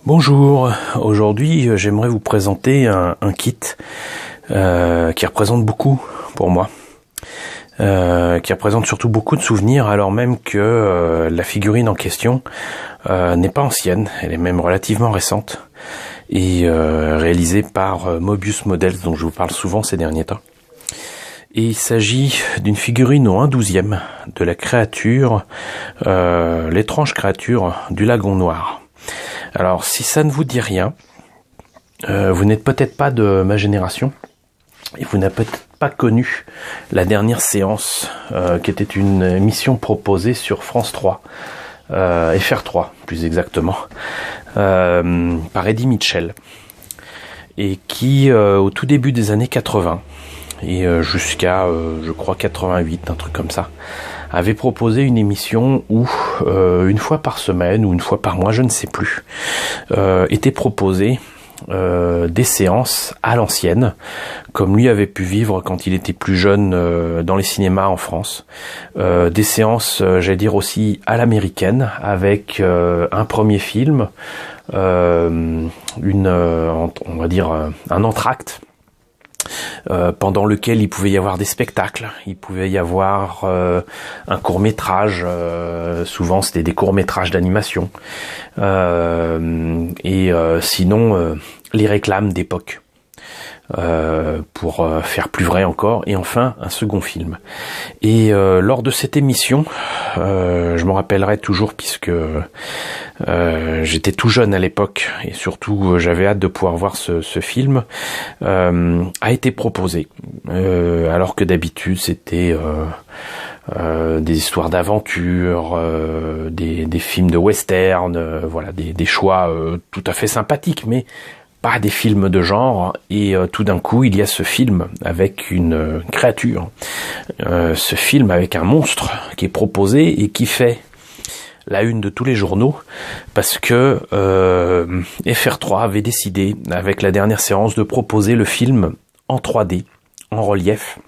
Bonjour, aujourd'hui j'aimerais vous présenter un kit qui représente beaucoup pour moi, qui représente surtout beaucoup de souvenirs alors même que la figurine en question n'est pas ancienne, elle est même relativement récente et réalisée par Mobius Models dont je vous parle souvent ces derniers temps. Et il s'agit d'une figurine au 1/12e de la créature, l'étrange créature du Lagon Noir. Alors, si ça ne vous dit rien, vous n'êtes peut-être pas de ma génération, et vous n'avez peut-être pas connu la dernière séance, qui était une émission proposée sur France 3, FR3 plus exactement, par Eddie Mitchell, et qui, au tout début des années 80, et jusqu'à, je crois, 88, un truc comme ça, avait proposé une émission où, une fois par semaine ou une fois par mois, je ne sais plus, étaient proposées des séances à l'ancienne, comme lui avait pu vivre quand il était plus jeune dans les cinémas en France. Des séances, j'allais dire aussi à l'américaine, avec un premier film, on va dire un entracte, pendant lequel il pouvait y avoir des spectacles, il pouvait y avoir un court-métrage, souvent c'était des courts-métrages d'animation, et sinon les réclames d'époque, pour faire plus vrai encore, et enfin un second film. Et lors de cette émission, je m'en rappellerai toujours puisque j'étais tout jeune à l'époque et surtout j'avais hâte de pouvoir voir ce film, a été proposé, alors que d'habitude c'était des histoires d'aventure, des films de western, voilà, des choix tout à fait sympathiques, mais pas des films de genre. Et tout d'un coup il y a ce film avec une créature, ce film avec un monstre qui est proposé et qui fait la une de tous les journaux parce que FR3 avait décidé avec la dernière séance de proposer le film en 3D, en relief.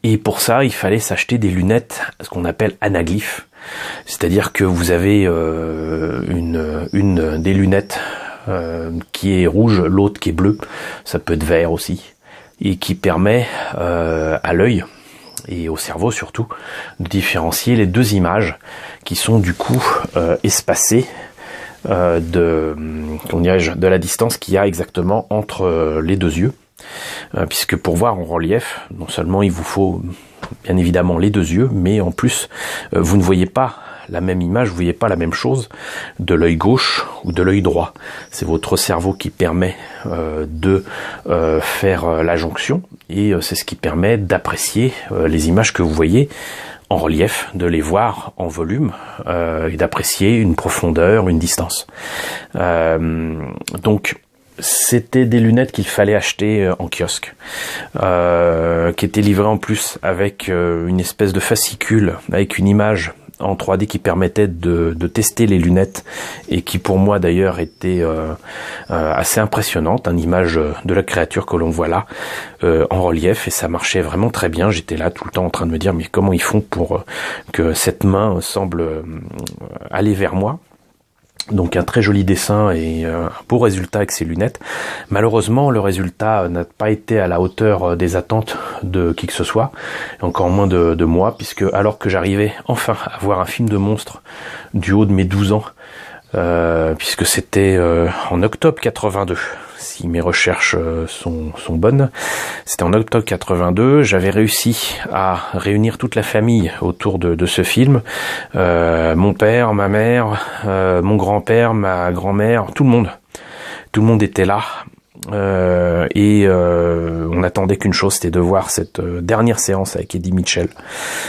Et pour ça, il fallait s'acheter des lunettes, ce qu'on appelle anaglyphes. C'est-à-dire que vous avez une des lunettes qui est rouge, l'autre qui est bleue, ça peut être vert aussi, et qui permet à l'œil et au cerveau surtout de différencier les deux images qui sont du coup espacées de la distance qu'il y a exactement entre les deux yeux, puisque pour voir en relief, non seulement il vous faut bien évidemment les deux yeux, mais en plus vous ne voyez pas la même image, vous voyez pas la même chose de l'œil gauche ou de l'œil droit. C'est votre cerveau qui permet de faire la jonction, et c'est ce qui permet d'apprécier les images que vous voyez en relief, de les voir en volume, et d'apprécier une profondeur, une distance. Donc c'était des lunettes qu'il fallait acheter en kiosque, qui étaient livrées en plus avec une espèce de fascicule avec une image en 3D qui permettait de tester les lunettes, et qui pour moi d'ailleurs était assez impressionnante, une image de la créature que l'on voit là en relief, et ça marchait vraiment très bien. J'étais là tout le temps en train de me dire mais comment ils font pour que cette main semble aller vers moi. Donc un très joli dessin et un beau résultat avec ces lunettes. Malheureusement, le résultat n'a pas été à la hauteur des attentes de qui que ce soit, encore moins de moi, puisque alors que j'arrivais enfin à voir un film de monstre du haut de mes 12 ans, puisque c'était en octobre 82, si mes recherches sont bonnes, c'était en octobre 82, j'avais réussi à réunir toute la famille autour de ce film, mon père, ma mère, mon grand-père, ma grand-mère, tout le monde était là, et on attendait qu'une chose, c'était de voir cette dernière séance avec Eddie Mitchell,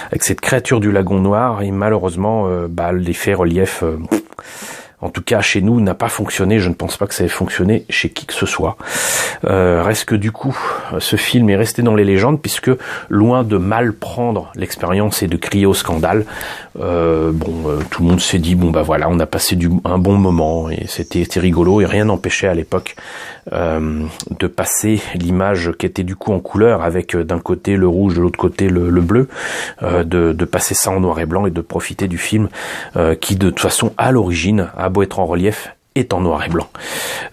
avec cette créature du Lagon Noir, et malheureusement l'effet relief, en tout cas chez nous, n'a pas fonctionné. Je ne pense pas que ça ait fonctionné chez qui que ce soit. Reste que du coup, ce film est resté dans les légendes, puisque loin de mal prendre l'expérience et de crier au scandale, tout le monde s'est dit bon bah voilà, on a passé un bon moment et c'était rigolo, et rien n'empêchait à l'époque de passer l'image qui était du coup en couleur, avec d'un côté le rouge, de l'autre côté le bleu, de passer ça en noir et blanc et de profiter du film qui de toute façon à l'origine a beau être en relief, est en noir et blanc.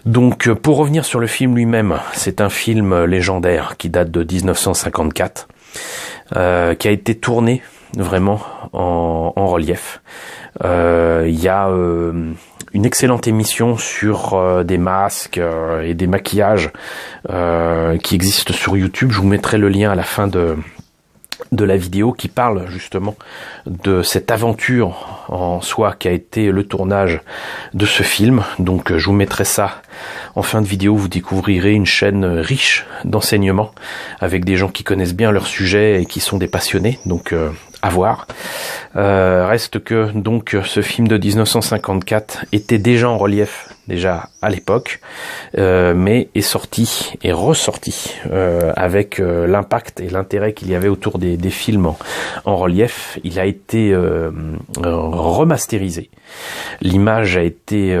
Donc pour revenir sur le film lui-même, c'est un film légendaire qui date de 1954, qui a été tourné vraiment en relief. Il y a une excellente émission sur des masques et des maquillages qui existent sur YouTube. Je vous mettrai le lien à la fin de la vidéo qui parle justement de cette aventure en soi qui a été le tournage de ce film. Donc je vous mettrai ça en fin de vidéo. Vous découvrirez une chaîne riche d'enseignements avec des gens qui connaissent bien leur sujet et qui sont des passionnés. Donc à voir. Reste que donc ce film de 1954 était déjà en relief déjà à l'époque, mais est sorti et ressorti avec l'impact et l'intérêt qu'il y avait autour des films en relief. Il a été remasterisé. L'image a été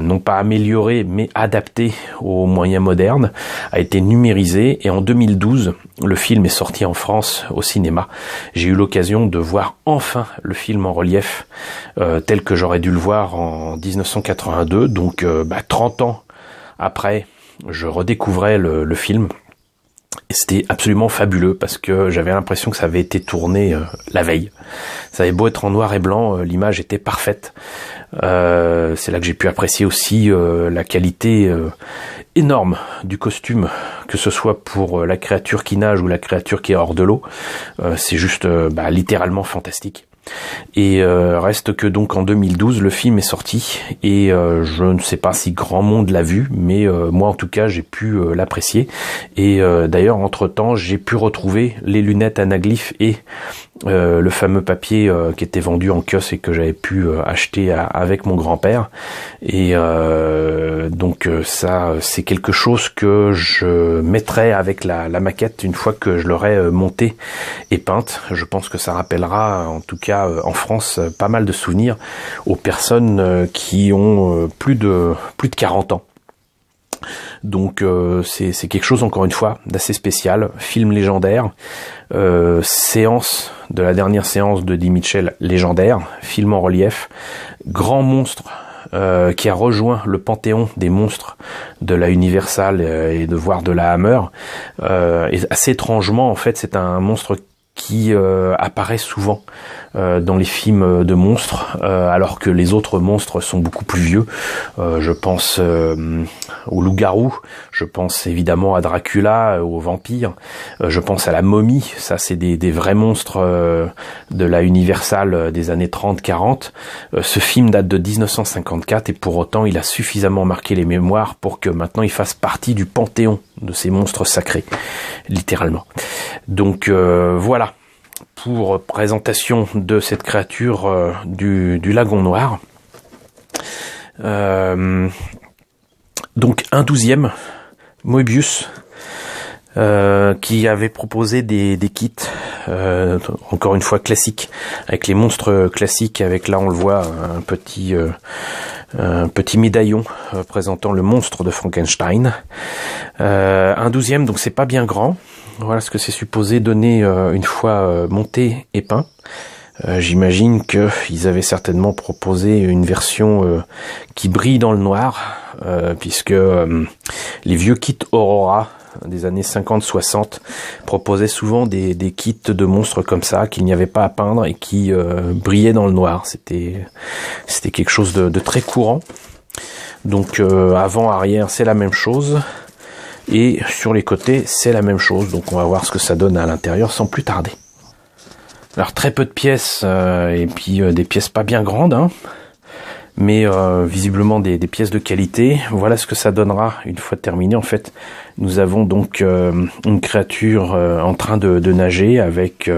non pas améliorée mais adaptée aux moyens modernes, a été numérisée, et en 2012 le film est sorti en France au cinéma. J'ai eu l'occasion de voir enfin le film en relief tel que j'aurais dû le voir en 1982, donc 30 ans après je redécouvrais le film. Et c'était absolument fabuleux parce que j'avais l'impression que ça avait été tourné la veille. Ça avait beau être en noir et blanc, l'image était parfaite. C'est là que j'ai pu apprécier aussi la qualité énorme du costume, que ce soit pour la créature qui nage ou la créature qui est hors de l'eau. C'est juste littéralement fantastique. Et reste que donc en 2012 le film est sorti et je ne sais pas si grand monde l'a vu, mais moi en tout cas j'ai pu l'apprécier. Et d'ailleurs entre temps j'ai pu retrouver les lunettes anaglyphes et le fameux papier qui était vendu en kiosque et que j'avais pu acheter avec mon grand-père. Et donc ça c'est quelque chose que je mettrai avec la maquette une fois que je l'aurai montée et peinte. Je pense que ça rappellera en tout cas en France pas mal de souvenirs aux personnes qui ont plus de 40 ans. Donc c'est quelque chose encore une fois d'assez spécial. Film légendaire, séance de la dernière séance de Eddie Mitchell légendaire, film en relief, grand monstre qui a rejoint le panthéon des monstres de la Universal et de voir de la Hammer. Et assez étrangement en fait c'est un monstre qui apparaît souvent dans les films de monstres, alors que les autres monstres sont beaucoup plus vieux. Je pense au loup-garou, je pense évidemment à Dracula, aux vampires, je pense à la momie. Ça c'est des vrais monstres de la Universal des années 30-40. Ce film date de 1954 et pour autant il a suffisamment marqué les mémoires pour que maintenant il fasse partie du panthéon de ces monstres sacrés, littéralement. Donc voilà pour présentation de cette créature du lagon noir. Donc un 12e, Moebius, qui avait proposé des kits, encore une fois classiques, avec les monstres classiques, avec là on le voit un petit médaillon présentant le monstre de Frankenstein. Un 12e, donc c'est pas bien grand. Voilà ce que c'est supposé donner une fois monté et peint. J'imagine qu'ils avaient certainement proposé une version qui brille dans le noir, puisque les vieux kits Aurora des années 50-60 proposaient souvent des kits de monstres comme ça, qu'il n'y avait pas à peindre et qui brillaient dans le noir. C'était quelque chose de très courant. Donc avant, arrière, c'est la même chose. Et sur les côtés, c'est la même chose. Donc on va voir ce que ça donne à l'intérieur sans plus tarder. Alors très peu de pièces, et puis des pièces pas bien grandes, hein, mais visiblement des pièces de qualité. Voilà ce que ça donnera une fois terminé. En fait, nous avons donc une créature en train de nager avec,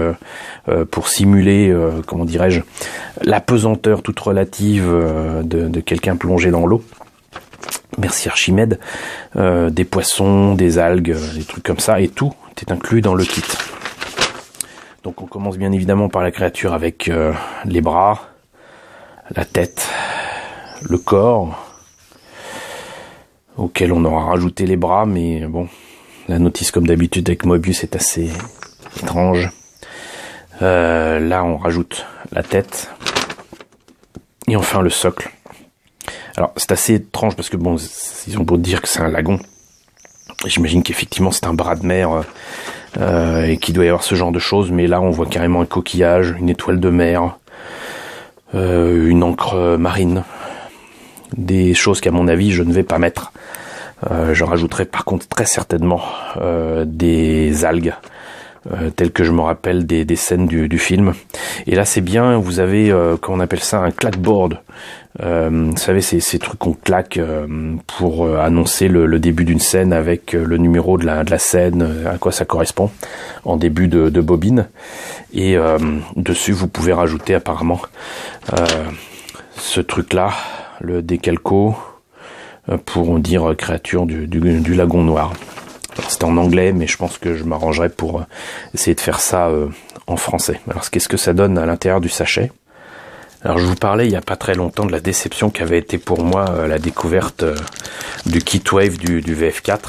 pour simuler, comment dirais-je, la pesanteur toute relative de quelqu'un plongé dans l'eau. Merci Archimède, des poissons, des algues, des trucs comme ça, et tout est inclus dans le kit. Donc on commence bien évidemment par la créature avec les bras, la tête, le corps, auquel on aura rajouté les bras, mais bon, la notice comme d'habitude avec Moebius est assez étrange. Là on rajoute la tête, et enfin le socle. Alors c'est assez étrange parce que bon, ils ont beau dire que c'est un lagon, j'imagine qu'effectivement c'est un bras de mer et qu'il doit y avoir ce genre de choses, mais là on voit carrément un coquillage, une étoile de mer, une encre marine, des choses qu'à mon avis je ne vais pas mettre. Je rajouterai par contre très certainement des algues, telles que je me rappelle des scènes du film. Et là c'est bien, vous avez, comment on appelle ça, un claqueboard. Vous savez, ces trucs qu'on claque pour annoncer le début d'une scène avec le numéro de la scène, à quoi ça correspond, en début de bobine. Et dessus, vous pouvez rajouter apparemment ce truc-là, le décalco, pour dire créature du lagon noir. C'était en anglais, mais je pense que je m'arrangerai pour essayer de faire ça en français. Alors, qu'est-ce que ça donne à l'intérieur du sachet ? Alors, je vous parlais il y a pas très longtemps de la déception qu'avait été pour moi la découverte du kit Wave du VF4.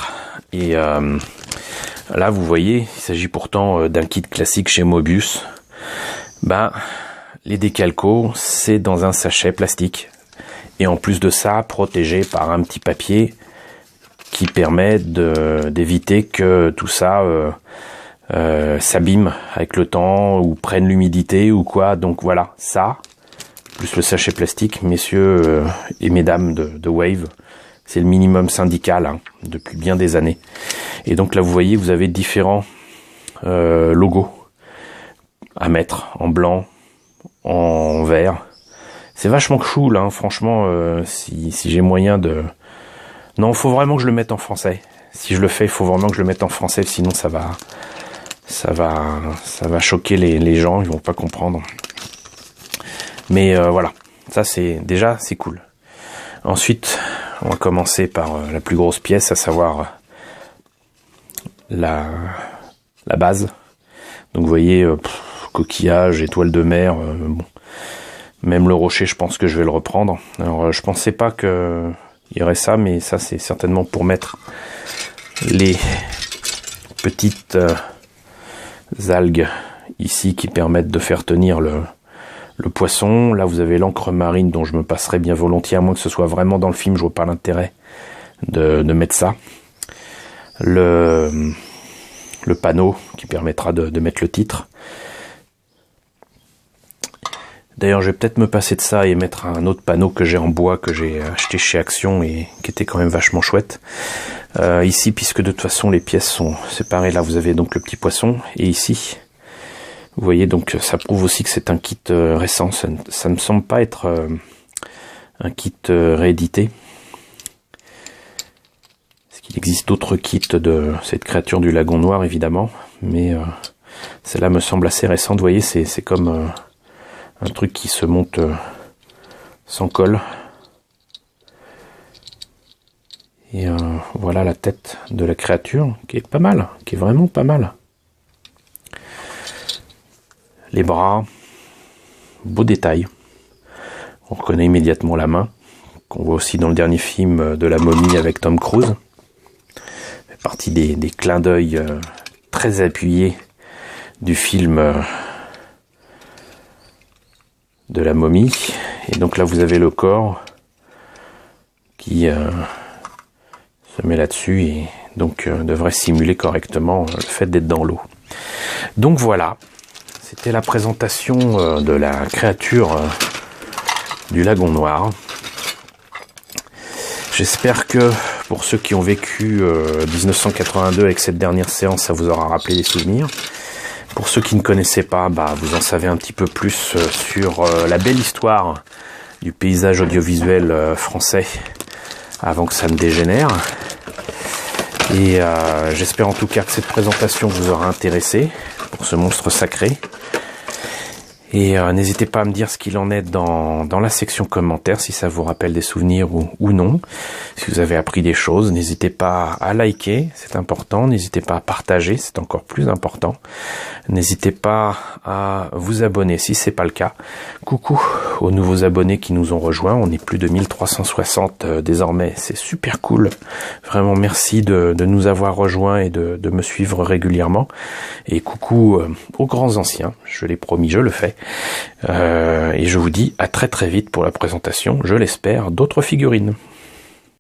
Et là, vous voyez, il s'agit pourtant d'un kit classique chez Mobius. Les décalcos, c'est dans un sachet plastique. Et en plus de ça, protégé par un petit papier qui permet d'éviter que tout ça s'abîme avec le temps ou prenne l'humidité ou quoi. Donc voilà, ça, plus le sachet plastique, messieurs et mesdames de Wave, c'est le minimum syndical hein, depuis bien des années. Et donc là, vous voyez, vous avez différents logos à mettre en blanc, en vert. C'est vachement cool, hein, franchement, si j'ai moyen de... Non, il faut vraiment que je le mette en français. Si je le fais, il faut vraiment que je le mette en français, sinon ça va choquer les gens, ils vont pas comprendre. Mais voilà, ça c'est cool. Ensuite, on va commencer par la plus grosse pièce, à savoir la base. Donc vous voyez, coquillage, étoile de mer, bon. Même le rocher, je pense que je vais le reprendre. Alors, je pensais pas qu'il y aurait ça, mais ça, c'est certainement pour mettre les petites algues ici qui permettent de faire tenir le poisson. Là, vous avez l'encre marine dont je me passerai bien volontiers, à moins que ce soit vraiment dans le film. Je vois pas l'intérêt de mettre ça. Le panneau qui permettra de mettre le titre. D'ailleurs, je vais peut-être me passer de ça et mettre un autre panneau que j'ai en bois, que j'ai acheté chez Action et qui était quand même vachement chouette. Ici, puisque de toute façon les pièces sont séparées, là vous avez donc le petit poisson. Et ici, vous voyez, donc ça prouve aussi que c'est un kit récent. Ça ne me semble pas être un kit réédité. Parce qu'il existe d'autres kits de cette créature du lagon noir, évidemment. Mais celle-là me semble assez récente. Vous voyez, c'est comme... un truc qui se monte sans colle. Et voilà la tête de la créature, qui est pas mal, qui est vraiment pas mal. Les bras, beau détail. On reconnaît immédiatement la main, qu'on voit aussi dans le dernier film de la momie avec Tom Cruise. Ça fait partie des clins d'œil très appuyés du film de la momie. Et donc là vous avez le corps qui se met là-dessus et donc devrait simuler correctement le fait d'être dans l'eau. Donc voilà, c'était la présentation de la créature du lagon noir. J'espère que pour ceux qui ont vécu 1982 avec cette dernière séance, ça vous aura rappelé des souvenirs. Pour ceux qui ne connaissaient pas, vous en savez un petit peu plus sur la belle histoire du paysage audiovisuel français avant que ça ne dégénère. Et j'espère en tout cas que cette présentation vous aura intéressé pour ce monstre sacré. Et n'hésitez pas à me dire ce qu'il en est dans la section commentaires, si ça vous rappelle des souvenirs ou non. Si vous avez appris des choses, n'hésitez pas à liker, c'est important. N'hésitez pas à partager, c'est encore plus important. N'hésitez pas à vous abonner si c'est pas le cas. Coucou aux nouveaux abonnés qui nous ont rejoints. On est plus de 1360 désormais. C'est super cool. Vraiment merci de nous avoir rejoints et de me suivre régulièrement. Et coucou aux grands anciens. Je l'ai promis, je le fais. Et je vous dis à très très vite pour la présentation, je l'espère, d'autres figurines.